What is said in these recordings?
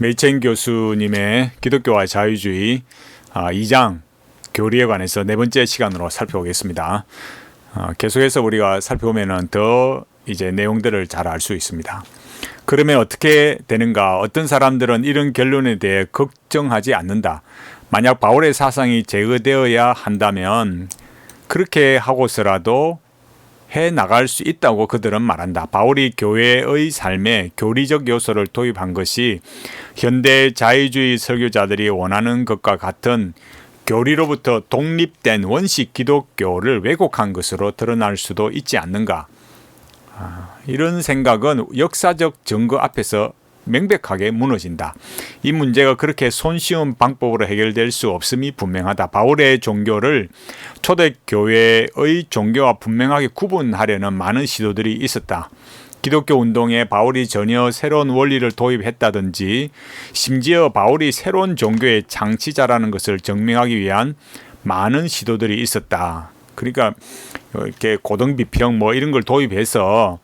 메이첸 교수님의 기독교와 자유주의 2장 교리에 관해서 네 번째 시간으로 살펴보겠습니다. 계속해서 우리가 살펴보면은 더 이제 내용들을 잘 알 수 있습니다. 그러면 어떻게 되는가? 어떤 사람들은 이런 결론에 대해 걱정하지 않는다. 만약 바울의 사상이 제거되어야 한다면 그렇게 하고서라도 해 나갈 수 있다고 그들은 말한다. 바울이 교회의 삶에 교리적 요소를 도입한 것이 현대 자유주의 설교자들이 원하는 것과 같은 교리로부터 독립된 원식 기독교를 왜곡한 것으로 드러날 수도 있지 않는가. 이런 생각은 역사적 증거 앞에서 명백하게 무너진다. 이 문제가 그렇게 손쉬운 방법으로 해결될 수 없음이 분명하다. 바울의 종교를 초대교회의 종교와 분명하게 구분하려는 많은 시도들이 있었다. 기독교 운동에 바울이 전혀 새로운 원리를 도입했다든지 심지어 바울이 새로운 종교의 창시자라는 것을 증명하기 위한 많은 시도들이 있었다. 그러니까 이렇게 고등비평 이런 걸 도입해서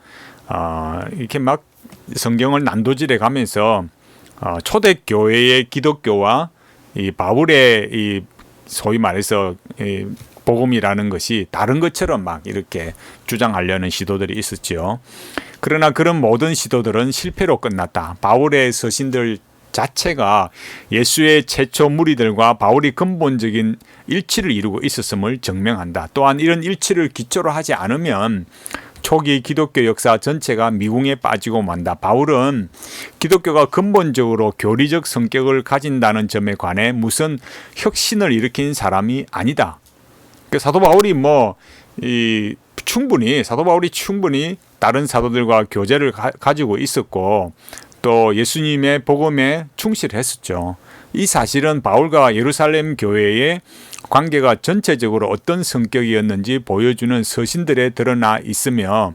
이렇게 막 성경을 난도질해 가면서 초대교회의 기독교와 이 바울의 이 소위 말해서 이 복음이라는 것이 다른 것처럼 막 이렇게 주장하려는 시도들이 있었죠. 그러나 그런 모든 시도들은 실패로 끝났다. 바울의 서신들 자체가 예수의 최초 무리들과 바울이 근본적인 일치를 이루고 있었음을 증명한다. 또한 이런 일치를 기초로 하지 않으면 초기 기독교 역사 전체가 미궁에 빠지고 만다. 바울은 기독교가 근본적으로 교리적 성격을 가진다는 점에 관해 무슨 혁신을 일으킨 사람이 아니다. 사도 바울이 충분히 다른 사도들과 교제를 가지고 있었고 또 예수님의 복음에 충실했었죠. 이 사실은 바울과 예루살렘 교회의 관계가 전체적으로 어떤 성격이었는지 보여주는 서신들에 드러나 있으며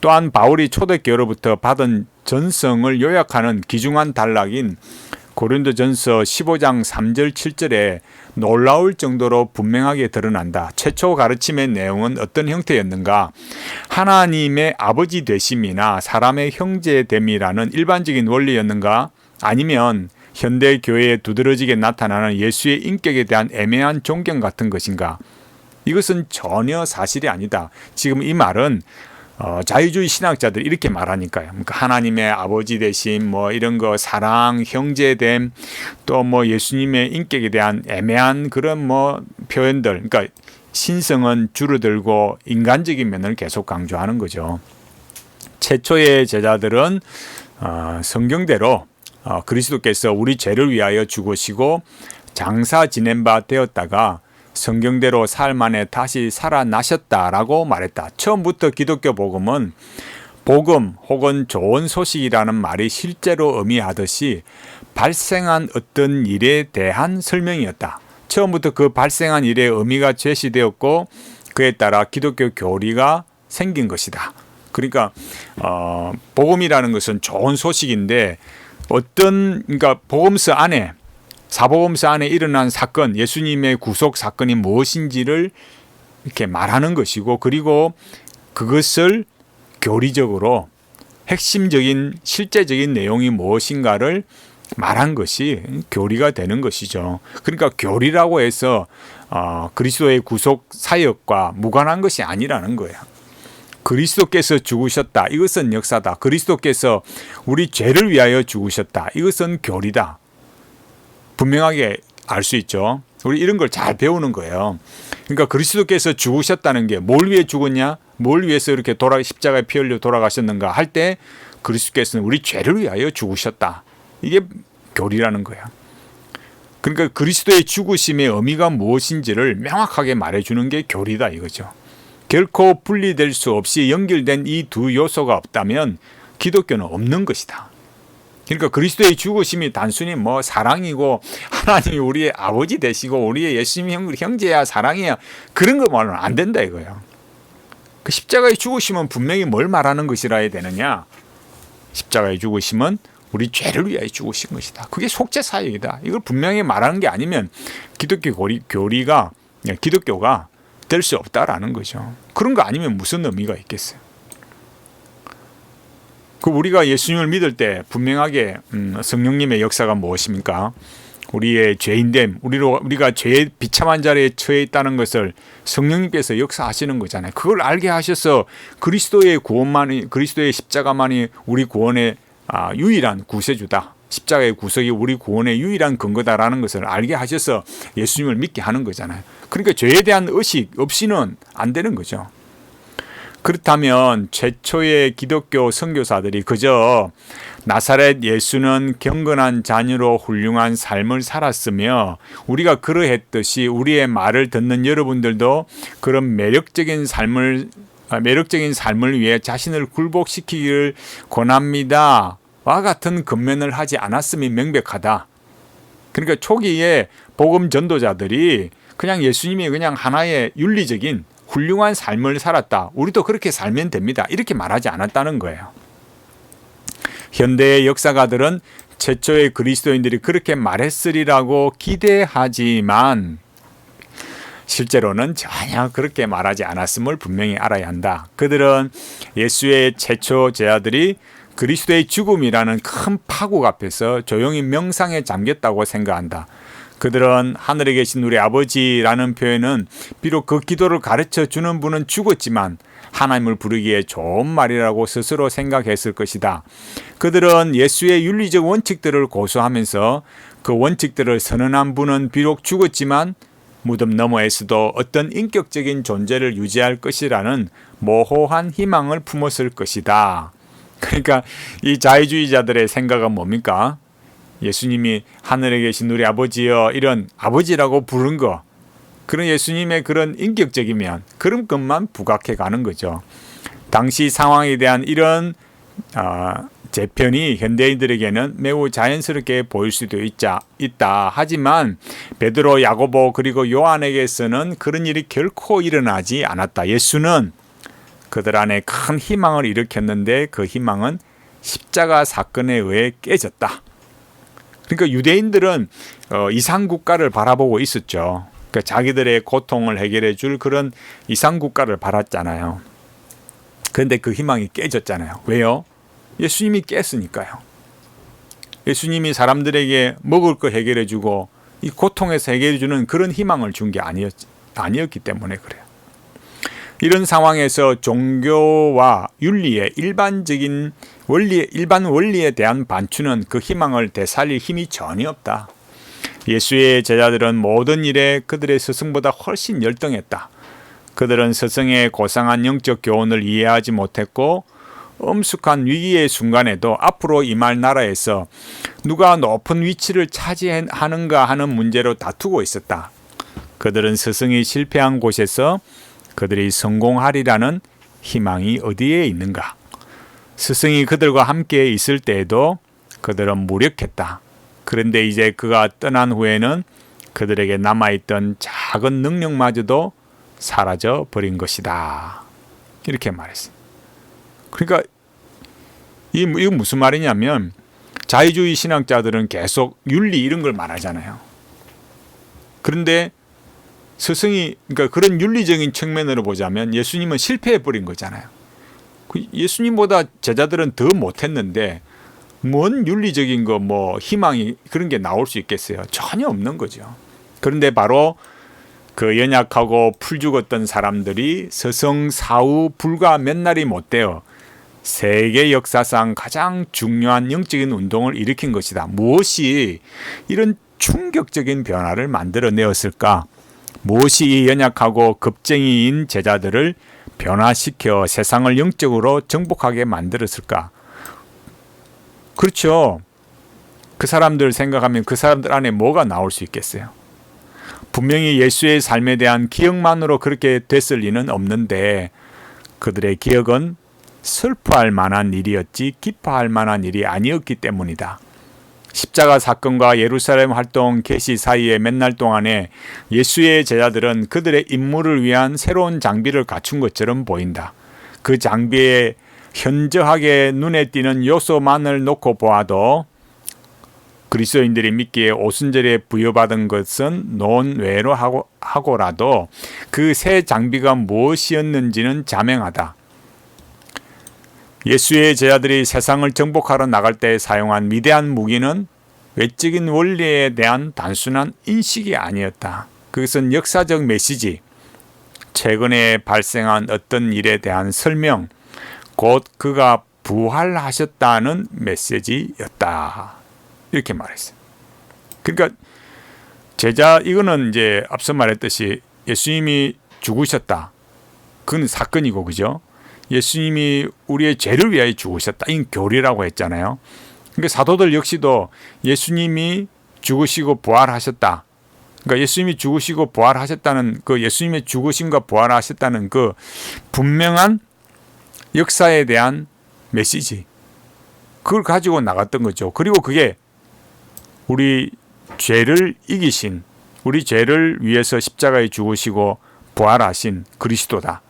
또한 바울이 초대교회로부터 받은 전성을 요약하는 귀중한 단락인 고린도전서 15장 3절 7절에 놀라울 정도로 분명하게 드러난다. 최초 가르침의 내용은 어떤 형태였는가? 하나님의 아버지 되심이나 사람의 형제됨이라는 일반적인 원리였는가? 아니면 현대 교회에 두드러지게 나타나는 예수의 인격에 대한 애매한 존경 같은 것인가? 이것은 전혀 사실이 아니다. 지금 이 말은 자유주의 신학자들이 이렇게 말하니까요. 그러니까 하나님의 아버지 되심, 이런 거, 사랑, 형제됨, 또 예수님의 인격에 대한 애매한 그런 표현들. 그러니까 신성은 줄어들고 인간적인 면을 계속 강조하는 거죠. 최초의 제자들은 성경대로 그리스도께서 우리 죄를 위하여 죽으시고 장사 지낸 바 되었다가 성경대로 사흘 만에 다시 살아나셨다라고 말했다. 처음부터 기독교 복음은 복음 혹은 좋은 소식이라는 말이 실제로 의미하듯이 발생한 어떤 일에 대한 설명이었다. 처음부터 그 발생한 일의 의미가 제시되었고 그에 따라 기독교 교리가 생긴 것이다. 그러니까 복음이라는 것은 좋은 소식인데 그러니까 복음서 안에 사복음서 안에 일어난 사건, 예수님의 구속 사건이 무엇인지를 이렇게 말하는 것이고 그리고 그것을 교리적으로 핵심적인 실제적인 내용이 무엇인가를 말한 것이 교리가 되는 것이죠. 그러니까 교리라고 해서 그리스도의 구속 사역과 무관한 것이 아니라는 거예요. 그리스도께서 죽으셨다. 이것은 역사다. 그리스도께서 우리 죄를 위하여 죽으셨다. 이것은 교리다. 분명하게 알 수 있죠. 우리 이런 걸 잘 배우는 거예요. 그러니까 그리스도께서 죽으셨다는 게 뭘 위해 죽었냐? 뭘 위해서 이렇게 십자가에 피 흘려 돌아가셨는가 할 때 그리스도께서는 우리 죄를 위하여 죽으셨다. 이게 교리라는 거야. 그러니까 그리스도의 죽으심의 의미가 무엇인지를 명확하게 말해주는 게 교리다 이거죠. 결코 분리될 수 없이 연결된 이 두 요소가 없다면 기독교는 없는 것이다. 그러니까 그리스도의 죽으심이 단순히 사랑이고 하나님이 우리의 아버지 되시고 우리의 예수님 형제야 사랑이야 그런 거 말은 안 된다 이거예요. 그 십자가의 죽으심은 분명히 뭘 말하는 것이라 해야 되느냐? 십자가의 죽으심은 우리 죄를 위하여 죽으신 것이다. 그게 속죄 사역이다. 이걸 분명히 말하는 게 아니면 기독교가 될 수 없다라는 거죠. 그런 거 아니면 무슨 의미가 있겠어요? 그 우리가 예수님을 믿을 때 분명하게 성령님의 역사가 무엇입니까? 우리의 죄인됨, 우리가 죄의 비참한 자리에 처해 있다는 것을 성령님께서 역사하시는 거잖아요. 그걸 알게 하셔서 그리스도의 구원만이, 그리스도의 십자가만이 우리 구원의 유일한 구세주다. 십자가의 구속이 우리 구원의 유일한 근거다라는 것을 알게 하셔서 예수님을 믿게 하는 거잖아요. 그러니까 죄에 대한 의식 없이는 안 되는 거죠. 그렇다면 최초의 기독교 선교사들이 그저 나사렛 예수는 경건한 자녀로 훌륭한 삶을 살았으며 우리가 그러했듯이 우리의 말을 듣는 여러분들도 그런 매력적인 삶을 위해 자신을 굴복시키기를 권합니다. 와 같은 권면을 하지 않았음이 명백하다. 그러니까 초기에 복음 전도자들이 그냥 예수님이 그냥 하나의 윤리적인 훌륭한 삶을 살았다. 우리도 그렇게 살면 됩니다. 이렇게 말하지 않았다는 거예요. 현대의 역사가들은 최초의 그리스도인들이 그렇게 말했으리라고 기대하지만 실제로는 전혀 그렇게 말하지 않았음을 분명히 알아야 한다. 그들은 예수의 최초 제자들이 그리스도의 죽음이라는 큰 파국 앞에서 조용히 명상에 잠겼다고 생각한다. 그들은 하늘에 계신 우리 아버지라는 표현은 비록 그 기도를 가르쳐 주는 분은 죽었지만 하나님을 부르기에 좋은 말이라고 스스로 생각했을 것이다. 그들은 예수의 윤리적 원칙들을 고수하면서 그 원칙들을 선언한 분은 비록 죽었지만 무덤 너머에서도 어떤 인격적인 존재를 유지할 것이라는 모호한 희망을 품었을 것이다. 그러니까 이 자유주의자들의 생각은 뭡니까? 예수님이 하늘에 계신 우리 아버지여 이런 아버지라고 부른 거, 그런 예수님의 그런 인격적이면 그런 것만 부각해 가는 거죠. 당시 상황에 대한 이런 재편이 현대인들에게는 매우 자연스럽게 보일 수도 있다. 하지만 베드로, 야고보 그리고 요한에게서는 그런 일이 결코 일어나지 않았다. 예수는 그들 안에 큰 희망을 일으켰는데 그 희망은 십자가 사건에 의해 깨졌다. 그러니까 유대인들은 이상국가를 바라보고 있었죠. 그러니까 자기들의 고통을 해결해 줄 그런 이상국가를 바랐잖아요. 그런데 그 희망이 깨졌잖아요. 왜요? 예수님이 깼으니까요. 예수님이 사람들에게 먹을 거 해결해 주고 이 고통에서 해결해 주는 그런 희망을 준 게 아니었기 때문에 그래요. 이런 상황에서 종교와 윤리의 일반 원리에 대한 반추는 그 희망을 되살릴 힘이 전혀 없다. 예수의 제자들은 모든 일에 그들의 스승보다 훨씬 열등했다. 그들은 스승의 고상한 영적 교훈을 이해하지 못했고 엄숙한 위기의 순간에도 앞으로 임할 나라에서 누가 높은 위치를 차지하는가 하는 문제로 다투고 있었다. 그들은 스승이 실패한 곳에서 그들이 성공하리라는 희망이 어디에 있는가? 스승이 그들과 함께 있을 때에도 그들은 무력했다. 그런데 이제 그가 떠난 후에는 그들에게 남아있던 작은 능력마저도 사라져 버린 것이다. 이렇게 말했습니다. 그러니까 이거 무슨 말이냐면 자유주의 신학자들은 계속 윤리 이런 걸 말하잖아요. 그런데 스승이 그러니까 그런 윤리적인 측면으로 보자면 예수님은 실패해 버린 거잖아요. 예수님보다 제자들은 더 못했는데 뭔 윤리적인 거 뭐 희망이 그런 게 나올 수 있겠어요? 전혀 없는 거죠. 그런데 바로 그 연약하고 풀 죽었던 사람들이 스승 사후 불과 몇 날이 못 되어 세계 역사상 가장 중요한 영적인 운동을 일으킨 것이다. 무엇이 이런 충격적인 변화를 만들어내었을까? 무엇이 이 연약하고 겁쟁이인 제자들을 변화시켜 세상을 영적으로 정복하게 만들었을까? 그렇죠. 그 사람들 생각하면 그 사람들 안에 뭐가 나올 수 있겠어요? 분명히 예수의 삶에 대한 기억만으로 그렇게 됐을 리는 없는데 그들의 기억은 슬퍼할 만한 일이었지 기뻐할 만한 일이 아니었기 때문이다. 십자가 사건과 예루살렘 활동 개시 사이에 몇 날 동안에 예수의 제자들은 그들의 임무를 위한 새로운 장비를 갖춘 것처럼 보인다. 그 장비에 현저하게 눈에 띄는 요소만을 놓고 보아도 그리스도인들이 믿기에 오순절에 부여받은 것은 논외로 하고라도 그 새 장비가 무엇이었는지는 자명하다. 예수의 제자들이 세상을 정복하러 나갈 때 사용한 위대한 무기는 외적인 원리에 대한 단순한 인식이 아니었다. 그것은 역사적 메시지, 최근에 발생한 어떤 일에 대한 설명, 곧 그가 부활하셨다는 메시지였다. 이렇게 말했어요. 그러니까 이거는 이제 앞서 말했듯이 예수님이 죽으셨다. 그건 사건이고, 그죠? 예수님이 우리의 죄를 위하여 죽으셨다. 이건 교리라고 했잖아요. 그러니까 사도들 역시도 예수님이 죽으시고 부활하셨다. 그러니까 예수님이 죽으시고 부활하셨다는 그 예수님의 죽으심과 부활하셨다는 그 분명한 역사에 대한 메시지. 그걸 가지고 나갔던 거죠. 그리고 그게 우리 죄를 이기신, 우리 죄를 위해서 십자가에 죽으시고 부활하신 그리스도다.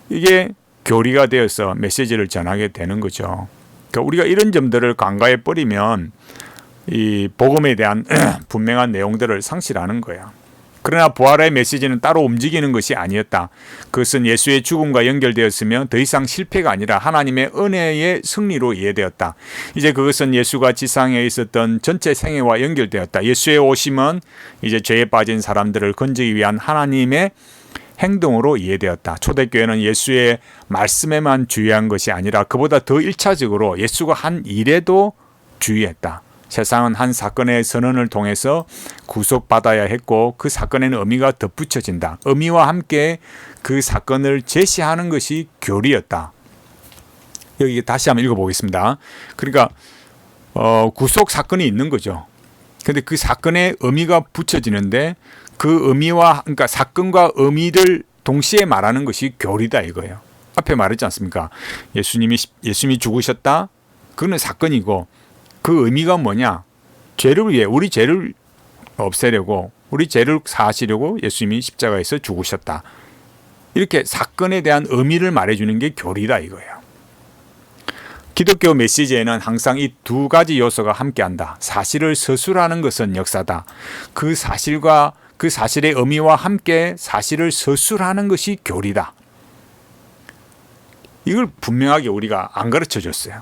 이게 교리가 되어서 메시지를 전하게 되는 거죠. 그러니까 우리가 이런 점들을 간과해 버리면 이 복음에 대한 분명한 내용들을 상실하는 거야. 그러나 부활의 메시지는 따로 움직이는 것이 아니었다. 그것은 예수의 죽음과 연결되었으며 더 이상 실패가 아니라 하나님의 은혜의 승리로 이해되었다. 이제 그것은 예수가 지상에 있었던 전체 생애와 연결되었다. 예수의 오심은 이제 죄에 빠진 사람들을 건지기 위한 하나님의 행동으로 이해되었다. 초대교회는 예수의 말씀에만 주의한 것이 아니라 그보다 더 1차적으로 예수가 한 일에도 주의했다. 세상은 한 사건의 선언을 통해서 구속받아야 했고 그 사건에는 의미가 덧붙여진다. 의미와 함께 그 사건을 제시하는 것이 교리였다. 여기 다시 한번 읽어보겠습니다. 그러니까 구속 사건이 있는 거죠. 그런데 그 사건에 의미가 붙여지는데 그 의미와 그러니까 사건과 의미를 동시에 말하는 것이 교리다 이거예요. 앞에 말했지 않습니까? 예수님이 죽으셨다. 그거는 사건이고 그 의미가 뭐냐? 죄를 위해 우리 죄를 없애려고 우리 죄를 사하시려고 예수님이 십자가에서 죽으셨다. 이렇게 사건에 대한 의미를 말해주는 게 교리다 이거예요. 기독교 메시지에는 항상 이 두 가지 요소가 함께한다. 사실을 서술하는 것은 역사다. 그 사실과 그 사실의 의미와 함께 사실을 서술하는 것이 교리다. 이걸 분명하게 우리가 안 가르쳐 줬어요.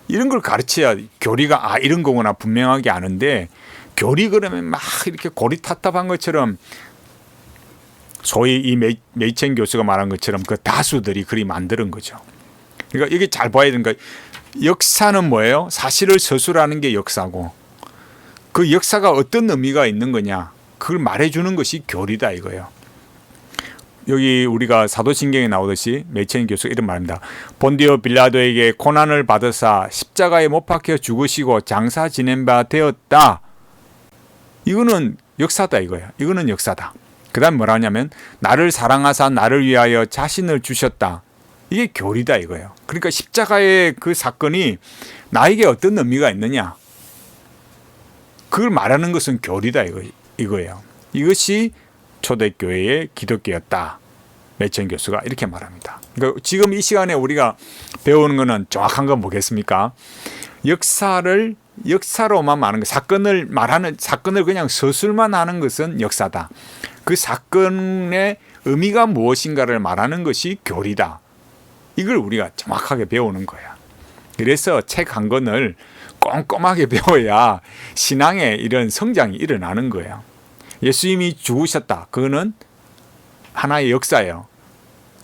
이런 걸 가르쳐야 교리가 이런 거구나 분명하게 아는데 교리 그러면 막 이렇게 고리타탑한 것처럼 소위 이 메이첸 교수가 말한 것처럼 그 다수들이 그리 만드는 거죠. 그러니까 이게 잘 봐야 되는 거예요. 역사는 뭐예요? 사실을 서술하는 게 역사고 그 역사가 어떤 의미가 있는 거냐 그걸 말해주는 것이 교리다 이거예요. 여기 우리가 사도신경에 나오듯이 메이첸 교수가 이런 말입니다. 본디오 빌라도에게 고난을 받으사 십자가에 못 박혀 죽으시고 장사 지낸 바 되었다. 이거는 역사다 이거예요. 이거는 역사다. 그 다음 뭐라 하냐면 나를 사랑하사 나를 위하여 자신을 주셨다. 이게 교리다 이거예요. 그러니까 십자가의 그 사건이 나에게 어떤 의미가 있느냐 그걸 말하는 것은 교리다 이거예요. 이것이 초대교회의 기독교였다. 메이첸 교수가 이렇게 말합니다. 그러니까 지금 이 시간에 우리가 배우는 것은 정확한 건 뭐겠습니까? 역사를 역사로만 말하는 것, 사건을 그냥 서술만 하는 것은 역사다. 그 사건의 의미가 무엇인가를 말하는 것이 교리다. 이걸 우리가 정확하게 배우는 거야. 그래서 책 한 권을 꼼꼼하게 배워야 신앙의 이런 성장이 일어나는 거예요. 예수님이 죽으셨다. 그거는 하나의 역사예요.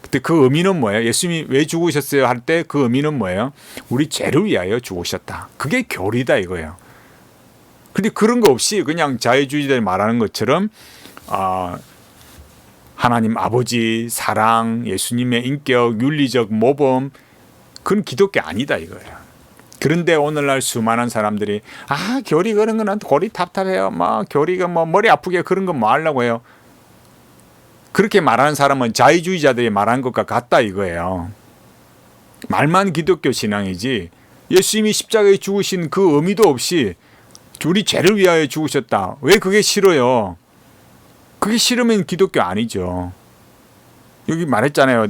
근데 그 의미는 뭐예요? 예수님이 왜 죽으셨어요? 할 때 그 의미는 뭐예요? 우리 죄를 위하여 죽으셨다. 그게 교리다 이거예요. 근데 그런 거 없이 그냥 자유주의자들 말하는 것처럼 하나님 아버지, 사랑, 예수님의 인격, 윤리적 모범 그건 기독교 아니다 이거예요. 그런데 오늘날 수많은 사람들이 교리 그런 거는 고리탑탑해요. 교리가 머리 아프게 그런 거 뭐 하려고 해요. 그렇게 말하는 사람은 자유주의자들이 말하는 것과 같다 이거예요. 말만 기독교 신앙이지 예수님이 십자가에 죽으신 그 의미도 없이 우리 죄를 위하여 죽으셨다. 왜 그게 싫어요? 그게 싫으면 기독교 아니죠. 여기 말했잖아요.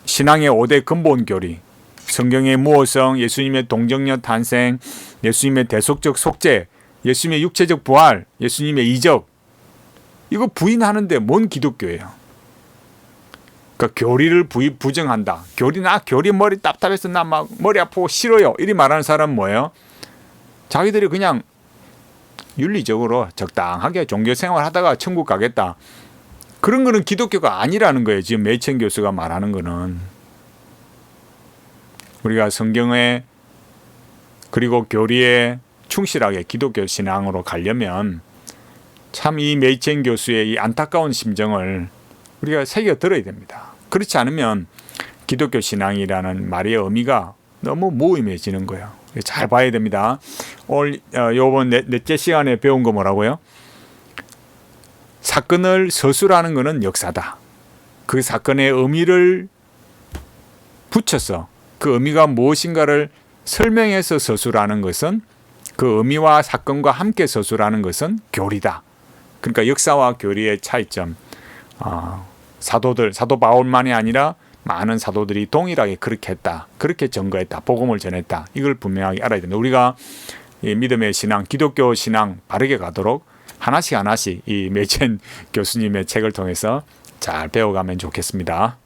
신앙의 5대 근본 교리. 성경의 무호성, 예수님의 동정녀 탄생, 예수님의 대속적 속죄, 예수님의 육체적 부활, 예수님의 이적. 이거 부인하는데 뭔 기독교예요? 그러니까 교리를 부정한다. 교리 머리 답답해서 나 막 머리 아프고 싫어요. 이리 말하는 사람은 뭐예요? 자기들이 그냥 윤리적으로 적당하게 종교 생활하다가 천국 가겠다. 그런 거는 기독교가 아니라는 거예요. 지금 매천 교수가 말하는 거는. 우리가 성경에 그리고 교리에 충실하게 기독교 신앙으로 가려면 참 이 매천 교수의 이 안타까운 심정을 우리가 새겨 들어야 됩니다. 그렇지 않으면 기독교 신앙이라는 말의 의미가 너무 무의미해지는 거예요. 잘 봐야 됩니다. 오늘 요번 넷째 시간에 배운 거 뭐라고요? 사건을 서술하는 것은 역사다. 그 사건의 의미를 붙여서 그 의미가 무엇인가를 설명해서 서술하는 것은 그 의미와 사건과 함께 서술하는 것은 교리다. 그러니까 역사와 교리의 차이점. 사도 바울만이 아니라 많은 사도들이 동일하게 그렇게 했다. 그렇게 증거했다. 복음을 전했다. 이걸 분명하게 알아야 된다. 우리가 이 믿음의 신앙, 기독교 신앙 바르게 가도록 하나씩 이 매첸 교수님의 책을 통해서 잘 배워가면 좋겠습니다.